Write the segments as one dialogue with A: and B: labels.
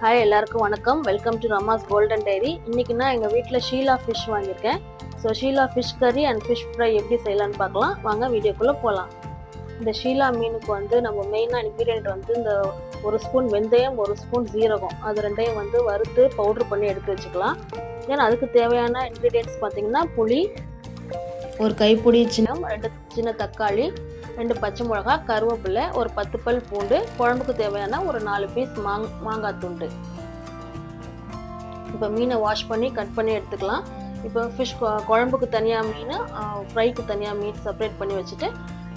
A: Hi எல்லாருக்கும் வணக்கம். Welcome to Rama's golden diary. இன்றைக்கி நான் எங்கள் வீட்டில் ஷீலா ஃபிஷ் வாங்கியிருக்கேன். ஸோ ஷீலா ஃபிஷ் கறி அண்ட் ஃபிஷ் ஃப்ரை எப்படி செய்யலான்னு பார்க்கலாம். வாங்க வீடியோக்குள்ளே போகலாம். இந்த ஷீலா மீனுக்கு வந்து நம்ம மெயினாக இன்க்ரீடியன்ட் வந்து இந்த ஒரு ஸ்பூன் வெந்தயம், ஒரு ஸ்பூன் ஜீரகம், அது ரெண்டையும் வந்து வறுத்து பவுட்ரு பண்ணி எடுத்து வச்சுக்கலாம். ஏன்னா அதுக்கு தேவையான இன்க்ரீடியன்ட்ஸ் பார்த்திங்கன்னா புளி, ஒரு கைப்பிடி ரெண்டு சின்ன தக்காளி, 2 பச்சை மிளகா, கருவேப்பிலை, ஒரு 10 பல் பூண்டு, குழம்புக்கு தேவையான ஒரு 4 பீஸ் மாங்காய் துண்டு. இப்போ மீனை வாஷ் பண்ணி கட் பண்ணி எடுத்துக்கலாம். இப்போ ஃபிஷ் குழம்புக்கு தனியாக மீன், ஃப்ரைக்கு தனியாக மீன் செப்பரேட் பண்ணி வச்சுட்டு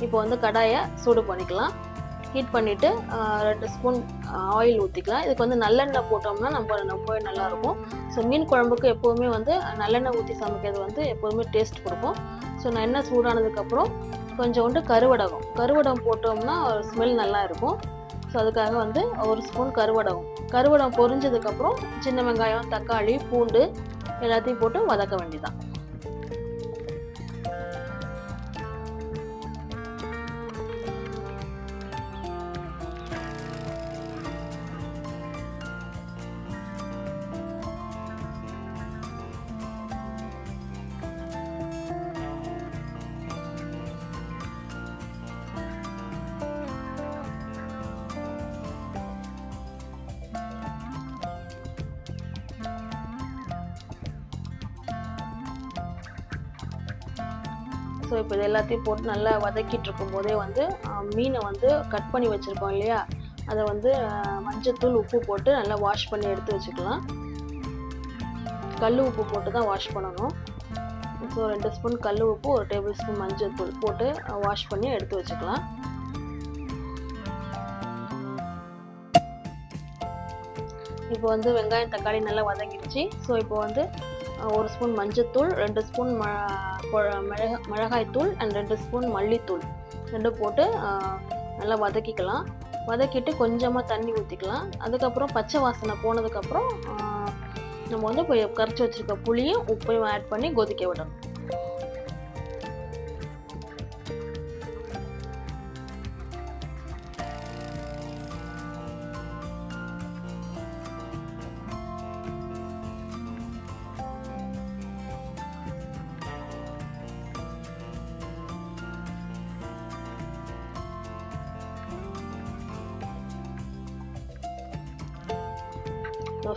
A: இப்போ வந்து கடாயை சூடு பண்ணிக்கலாம். ஹீட் பண்ணிவிட்டு 2 ஸ்பூன் ஆயில் ஊற்றிக்கலாம். இதுக்கு வந்து நல்லெண்ணெய் போட்டோம்னா ரொம்பவே நல்லாயிருக்கும். ஸோ மீன் குழம்புக்கு எப்போதுமே வந்து நல்லெண்ணெய் ஊற்றி சமைக்கிறது வந்து எப்போதுமே டேஸ்ட் கொடுக்கும். ஸோ நான் எண்ணெய் சூடானதுக்கப்புறம் கொஞ்சோண்டு கருவடகம் போட்டோம்னா ஸ்மெல் நல்லா இருக்கும். ஸோ அதுக்காக வந்து ஒரு ஸ்பூன் கருவடகம் பொரிஞ்சதுக்கப்புறம் சின்ன வெங்காயம், தக்காளி, பூண்டு எல்லாத்தையும் போட்டு வதக்க வேண்டியதான். ஸோ இப்போ இது எல்லாத்தையும் போட்டு நல்லா வதக்கிட்டு இருக்கும் போதே வந்து மீனை வந்து கட் பண்ணி வச்சுருக்கோம் இல்லையா, அதை வந்து மஞ்சத்தூள், உப்பு போட்டு நல்லா வாஷ் பண்ணி எடுத்து வச்சுக்கலாம். கல் உப்பு போட்டு தான் வாஷ் பண்ணணும். ஸோ 2 ஸ்பூன் கல் உப்பு, 1 டேபிள் ஸ்பூன் மஞ்சத்தூள் போட்டு வாஷ் பண்ணி எடுத்து வச்சுக்கலாம். இப்போ வந்து வெங்காயம், தக்காளி நல்லா வதங்கிடுச்சு. ஸோ இப்போ வந்து 1 ஸ்பூன் மஞ்சத்தூள், 2 ஸ்பூன் மிளகாய்த்தூள் அண்ட் 2 ஸ்பூன் மல்லித்தூள் ரெண்டும் போட்டு நல்லா வதக்கிக்கலாம். வதக்கிட்டு கொஞ்சமாக தண்ணி ஊற்றிக்கலாம். அதுக்கப்புறம் பச்சை வாசனை போனதுக்கப்புறம் நம்ம வந்து இப்போ கரைச்சி வச்சுருக்க புளியும் உப்பையும் ஆட் பண்ணி கொதிக்க விடணும்.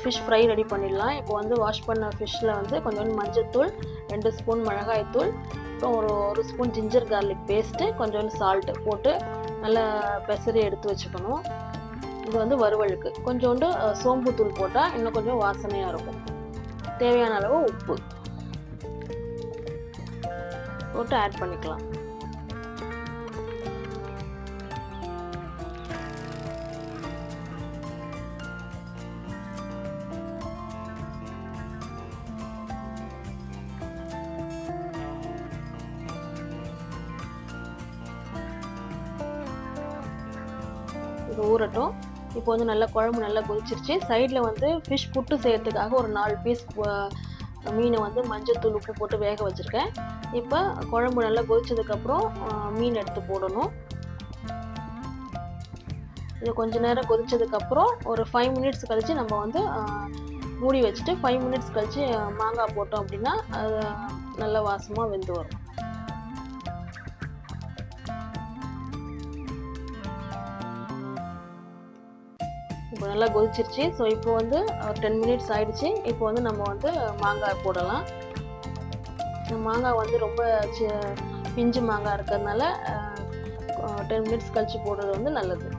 A: ஃபிஷ் ஃப்ரை ரெடி பண்ணிடலாம். இப்போ வந்து வாஷ் பண்ண ஃபிஷ்ஷில் வந்து கொஞ்சோண்டு மஞ்சத்தூள், 2 ஸ்பூன் மிளகாய்த்தூள், அப்புறம் ஒரு ஸ்பூன் ஜிஞ்சர் கார்லிக் பேஸ்ட்டு, கொஞ்சோண்டு சால்ட்டு போட்டு நல்லா பெசரி எடுத்து வச்சுக்கணும். இது வந்து வறுவலுக்கு கொஞ்சோண்டு சோம்பு தூள் போட்டால் இன்னும் கொஞ்சம் வாசனையாக இருக்கும். தேவையான அளவு உப்பு போட்டு ஆட் பண்ணிக்கலாம். இது ஊறட்டும். இப்போ வந்து நல்லா குழம்பு நல்லா கொதிச்சிருச்சு. சைடில் வந்து ஃபிஷ் புட்டு செய்யறதுக்காக ஒரு 4 பீஸ் மீனை வந்து மஞ்சத்தூள், உப்பு போட்டு வேக வச்சுருக்கேன். இப்போ குழம்பு நல்லா கொதிச்சதுக்கப்புறம் மீன் எடுத்து போடணும். இது கொஞ்ச நேரம் கொதிச்சதுக்கப்புறம் ஒரு 5 மினிட்ஸ் கழித்து நம்ம வந்து மூடி வச்சுட்டு 5 மினிட்ஸ் கழித்து மாங்காய் போட்டோம் அப்படின்னா அது நல்ல வாசமாக வெந்து வரும். இப்போ நல்லா கொதிச்சிருச்சு. ஸோ இப்போ வந்து 10 மினிட்ஸ் ஆகிடுச்சு. இப்போ வந்து நம்ம வந்து மாங்காய் போடலாம். மாங்காய் வந்து ரொம்ப பிஞ்சு மாங்காய் இருக்கிறதுனால 10 மினிட்ஸ் கழித்து போடுறது வந்து நல்லது.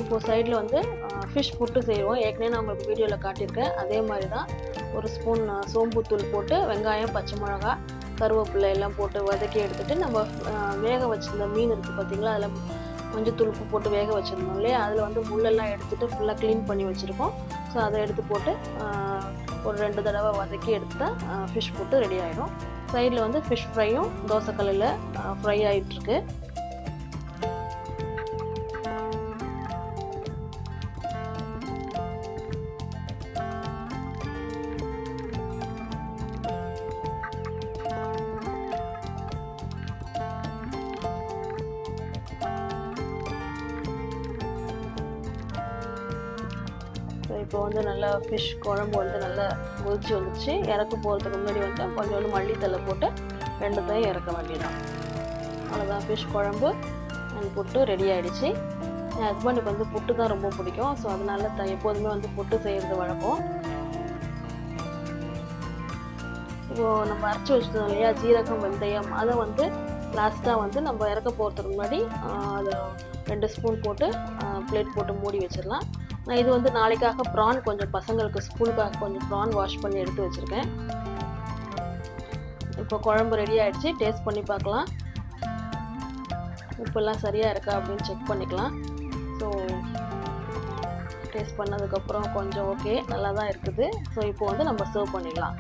A: இப்போது சைடில் வந்து ஃபிஷ் புட்டு செய்வோம். ஏற்கனவே நான் உங்களுக்கு வீடியோவில் காட்டியிருக்கேன். அதே மாதிரி தான் ஒரு ஸ்பூன் சோம்புத்தூள் போட்டு வெங்காயம், பச்சை மிளகா, கருவேப்பிலை எல்லாம் போட்டு வதக்கி எடுத்துகிட்டு நம்ம வேக வச்சுருந்த மீன் இருக்குது பார்த்திங்களா, அதில் மஞ்சத்தூள், உப்பு போட்டு வேக வச்சுருந்தோம் இல்லையா, அதில் வந்து முள்ளெல்லாம் எடுத்துகிட்டு ஃபுல்லாக க்ளீன் பண்ணி வச்சுருக்கோம். ஸோ அதை எடுத்து போட்டு ஒரு 2 தடவை வதக்கி எடுத்தால் ஃபிஷ் புட்டு ரெடி ஆகிடும். சைடில் வந்து ஃபிஷ் ஃப்ரையும் தோசைக்கல்லில் ஃப்ரை ஆகிட்டுருக்கு. இப்போ வந்து நல்லா ஃபிஷ் குழம்பு வந்து நல்லா கொதிச்சு வந்துச்சு. இறக்க போகிறதுக்கு முன்னாடி வந்து கொஞ்சோண்டு மல்லித்தழை போட்டு ரெண்டுத்தையும் இறக்க வேண்டியதான். அவ்வளோதான், ஃபிஷ் குழம்பு அண்ட் புட்டு ரெடி ஆகிடுச்சு. என் ஹஸ்பண்டுக்கு வந்து புட்டு தான் ரொம்ப பிடிக்கும். ஸோ அதனால எப்போதுமே வந்து புட்டு செய்கிறது வழக்கம். இப்போது நம்ம அரைச்சி வச்சுருந்தோம் இல்லையா ஜீரகம் வெந்தயம், அதை வந்து லாஸ்ட்டாக வந்து நம்ம இறக்க போகிறதுக்கு முன்னாடி அதை 2 ஸ்பூன் போட்டு பிளேட் போட்டு மூடி வச்சிடலாம். நான் இது வந்து நாளைக்காக ப்ரான் கொஞ்சம் பசங்களுக்கு ஸ்கூலுக்காக கொஞ்சம் ப்ரான் வாஷ் பண்ணி எடுத்து வச்சுருக்கேன். இப்போ குழம்பு ரெடி ஆகிடுச்சு. டேஸ்ட் பண்ணி பார்க்கலாம். உப்பெல்லாம் சரியாக இருக்கா அப்படின்னு செக் பண்ணிக்கலாம். ஸோ டேஸ்ட் பண்ணதுக்கப்புறம் கொஞ்சம் ஓகே, நல்லா தான் இருக்குது. ஸோ இப்போ வந்து நம்ம சர்வ் பண்ணிடலாம்.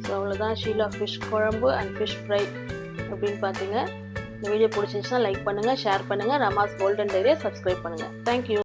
A: ஸோ அவ்வளோதான், ஷீலா ஃபிஷ் குழம்பு அண்ட் ஃபிஷ் ஃப்ரை அப்படின்னு பார்த்தீங்க. இந்த வீடியோ பிடிச்சிருந்துச்சுன்னா லைக் பண்ணுங்கள், ஷேர் பண்ணுங்கள். ரமாஸ் கோல்டன் டைரியை சப்ஸ்கிரைப் பண்ணுங்கள். தேங்க்யூ.